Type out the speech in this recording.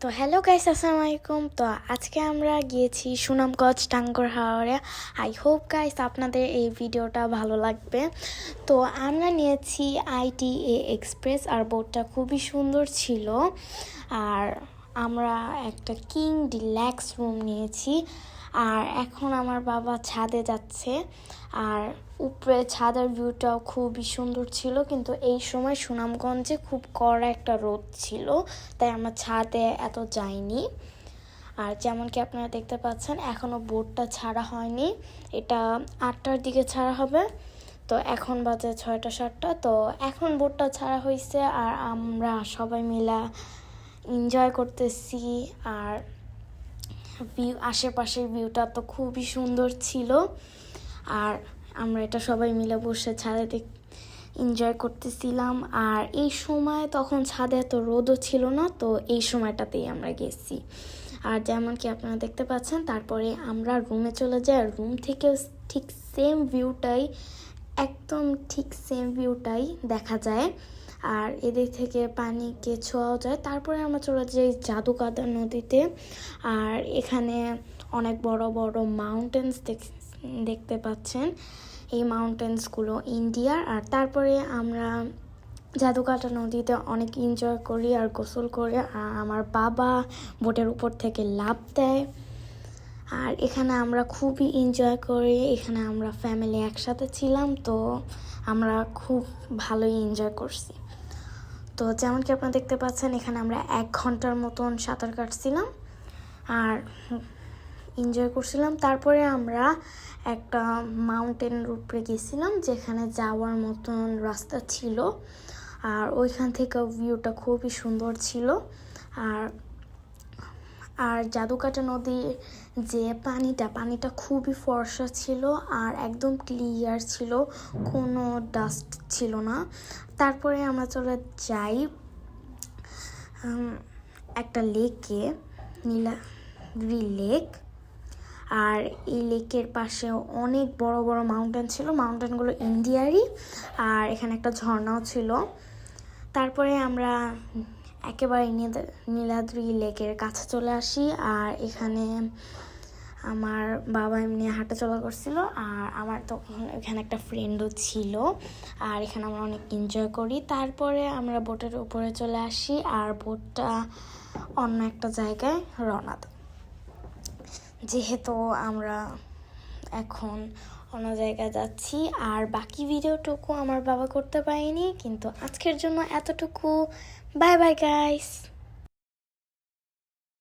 তো hello guys, আসসালামু আলাইকুম। তো আজকে আমরা গিয়েছি সুনামগঞ্জ টাঙ্গুয়ার হাওরে। আই হোপ গাইস আপনাদের এই ভিডিওটা ভালো লাগবে। তো আমরা নিয়েছি ITA এক্সপ্রেস, আর বোটটা খুবই সুন্দর ছিল। আর আমরা একটা কিং ডিল্যাক্স রুম নিয়েছি। আর এখন আমার বাবা ছাদে যাচ্ছে। আর উপরে ছাদের ভিউটাও খুবই সুন্দর ছিল, কিন্তু এই সময় সুনামগঞ্জে খুব কড়া একটা রোদ ছিল, তাই আমরা ছাদে এত যাইনি। আর যেমন কি আপনারা দেখতে পাচ্ছেন, এখনও বোটটা ছাড়া হয়নি। এটা 8টার দিকে ছাড়া হবে। তো এখন বাজে 6টা 7টা। তো এখন বোটটা ছাড়া হয়েছে, আর আমরা সবাই মিলে এনজয় করতেছি। আর আশেপাশের ভিউটা তো খুবই সুন্দর ছিল। আর আমরা এটা সবাই মিলে বসে ছাদে এনজয় করতেছিলাম। আর এই সময় তখন ছাদে এত রোদও ছিল না, তো এই সময়টাতেই আমরা গেছি। আর যেমন কি আপনারা দেখতে পাচ্ছেন, তারপরে আমরা রুমে চলে যাই। রুম থেকে ঠিক সেম ভিউটাই, একদম ঠিক সেম ভিউটাই দেখা যায়। আর এদিক থেকে পানিকে ছোঁয়াও যায়। তারপরে আমরা চলে যাই জাদুকাদা নদীতে। আর এখানে অনেক বড় বড় মাউন্টেন্স দেখতে পাচ্ছেন। এই মাউন্টেন্সগুলো ইন্ডিয়ার। আর তারপরে আমরা জাদুকাটা নদীতে অনেক এনজয় করি আর গোসল করি। আর আমার বাবা বোটের উপর থেকে লাফ দেয়। আর এখানে আমরা খুবই এনজয় করি। এখানে আমরা ফ্যামিলি একসাথে ছিলাম, তো আমরা খুব ভালোই এনজয় করছি। তো যেমন কি আপনারা দেখতে পাচ্ছেন, এখানে আমরা 1 ঘন্টার মতন সাঁতার কাটছিলাম আর এনজয় করছিলাম। তারপরে আমরা একটা মাউন্টেনের উপরে গেছিলাম, যেখানে যাওয়ার মতন রাস্তা ছিল। আর ওইখান থেকে ভিউটা খুবই সুন্দর ছিল। আর জাদুকাটা নদীর যে পানিটা খুবই ফর্সা ছিল, আর একদম ক্লিয়ার ছিল, কোনো ডাস্ট ছিল না। তারপরে আমরা চলে যাই একটা লেকে, নীলাদ্রি লেক। আর এই লেকের পাশে অনেক বড় বড় মাউন্টেন ছিল। মাউন্টেনগুলো ইন্ডিয়ারই। আর এখানে একটা ঝর্ণাও ছিল। তারপরে আমরা একেবারে নীলাদ্রি লেকের কাছে চলে আসি। আর এখানে আমার বাবা এমনি হাঁটাচলা করছিল, আর আমার তো এখানে একটা ফ্রেন্ডও ছিল। আর এখানে আমরা অনেক এনজয় করি। তারপরে আমরা বোটের উপরে চলে আসি, আর বোটটা অন্য একটা জায়গায় রওনা দেয়। যেহেতু আমরা এখন অন্য জায়গায় যাচ্ছি। আর বাকি ভিডিওটুকু আমার বাবা করতে পারেনি, কিন্তু আজকের জন্য এতটুকু। Bye bye guys.